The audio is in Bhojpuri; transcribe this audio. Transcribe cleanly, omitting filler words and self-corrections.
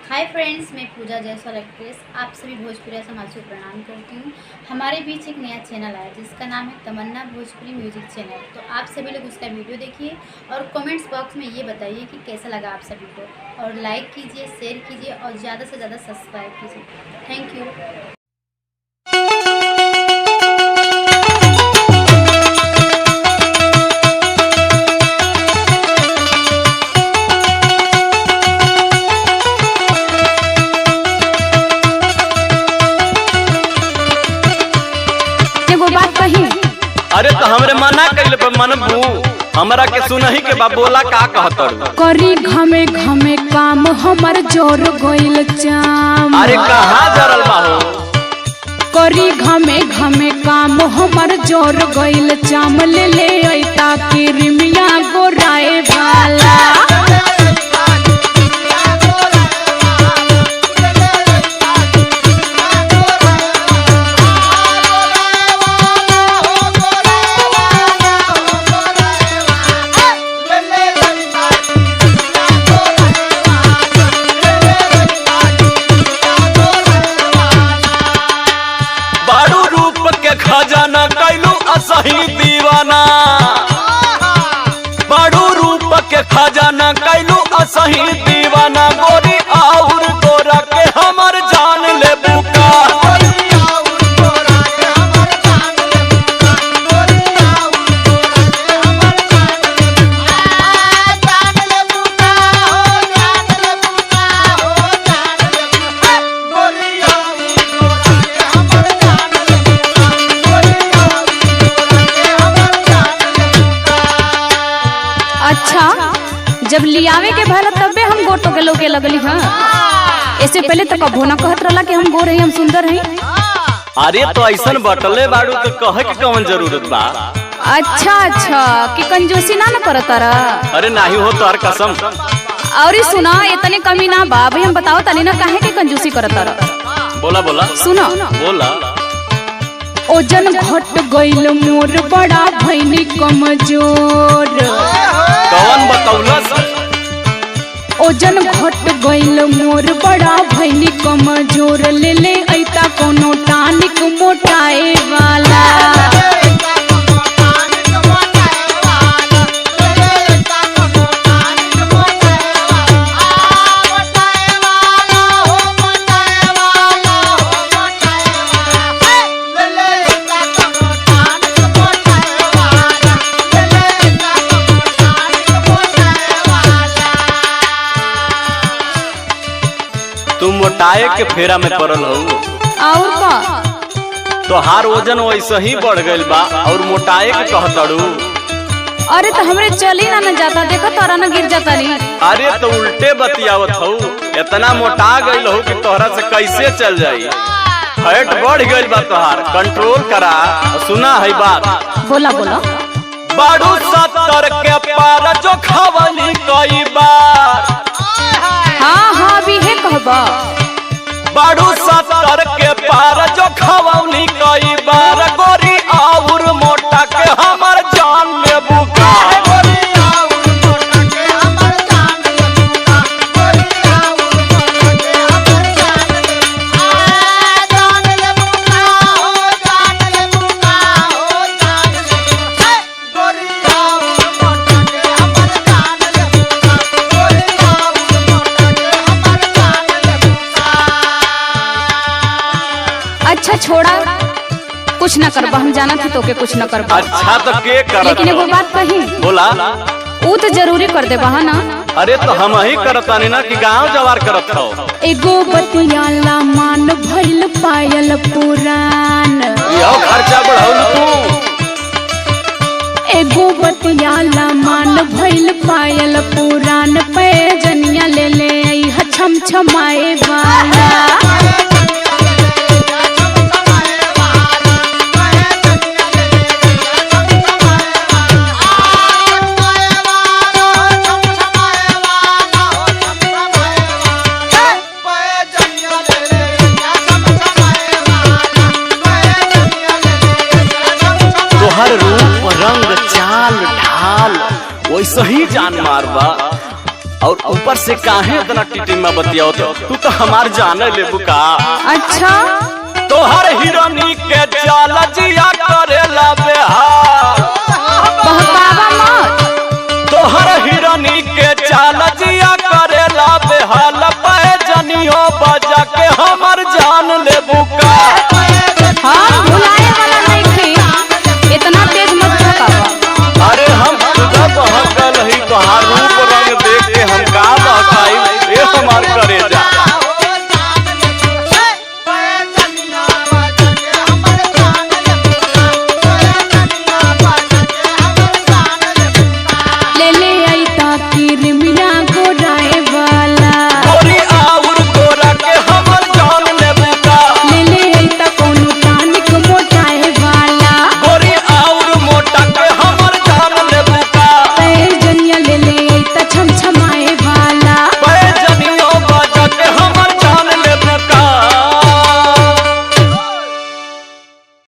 हाय फ्रेंड्स, मैं पूजा जायसवाल एक्ट्रेस आप सभी भोजपुरी समाज को प्रणाम करती हूँ। हमारे बीच एक नया चैनल आया जिसका नाम है तमन्ना भोजपुरी म्यूजिक चैनल। तो आप सभी लोग उसका वीडियो देखिए और कमेंट्स बॉक्स में ये बताइए कि कैसा लगा आप सभी को, और लाइक कीजिए, शेयर कीजिए और ज़्यादा से ज़्यादा सब्सक्राइब कीजिए। Thank you. अरे तो हमरे मना कइले पे मनबू हमरा के सुनही के बा बोला का कहतर करी घमे घमे काम हमर जोर गइल चाम। अरे कहां जरल बा हो करी घमे घमे काम हमर जोर गइल चाम। ले ले ऐता के रिमिया गोराए वाला खजाना कैलू असही दीवाना, बड़ू रूप के खजाना कैलू असही दीवाना। गोरी और गोरा के हमर जान ले बुका। अच्छा, जब लियावे के भला तबे हम गोर तो के लोगे लगली। हाँ, इससे पहले तो कबो ना कहत रहला कि हम गोर हई, हम सुंदर हई। अरे तो ऐसन बटले बाड़ू तो कहे के कौन जरूरत बा। अच्छा कि कंजूसी ना करत तारा। अरे नहीं हो तोर कसम। और सुना, इतने कमी ना बा भाई, हम बताओ तनी ना काहे के कंजूसी करत तारा। बोला बोला सुनो बोला। ओजन घट गइल मोर, बड़ा भइनी कमजोर। कौन बतौलस? ओजन घट गइल मोर, बड़ा भइनी कमजोर। ले ले ऐता कोनो टानिक मोटाए वाला। तुम मोटाए के फेरा में पड़ल हो और का? तोहार वजन वैसे ही बढ़ गइल बा और मोटाए के कहतड़ू। अरे तो हमरे चली ना जाता, देखो तारा ना गिर जाता नहीं। अरे तो उल्टे बतियावत हो, इतना मोटा गइल हो कि तोहरा से कैसे चल जाई। फैट बढ़ गइल बा तोहार, कंट्रोल करा। सुना है बात? बोला बोला। बाड़ू 70 के पार जो खवनी कई बार। हाँ भी है कहबा। बाड़ू 70 के पार जो खवनी कई बार। गोरी और मोटा के हमर जान ले बुका। अच्छा छोड़ा, कुछ न करबा, हम जाना थी तो के कुछ न करबा। अच्छा तो के करत? लेकिन एगो बात कही। बोला। वो तो जरूरी कर दे बहा ना। अरे तो हम ही करतानी ना कि गांव जवार करत हो। एगो बतियाला मान भइल पायल पुरान। यो खर्चा बढ़ाउल तू। एगो बतियाला मान भइल पायल पुरान। पे जनिया ले ले छम छमाए वाला। तोहर रूप रंग चाल ढाल वैसे ही जान मारबा। और ऊपर से काहे इतना टिटिमा बतियाओ तू तो हमार जाने ले बुका। अच्छा तोहर हिरोनी के चाल जिया करेला बेहाल, बहकावा मत। तोहर हिरोनी के चाल जिया करेला बेहाल, पैजनियो बजा के हमर जान ले बुका। हाँ भुलाए वाला नहीं थी, इतना तेज मत भड़कावा। अरे हम खुदा बहकल ही तोहार रूप रंग देख के हम का बहकाई, ए हमार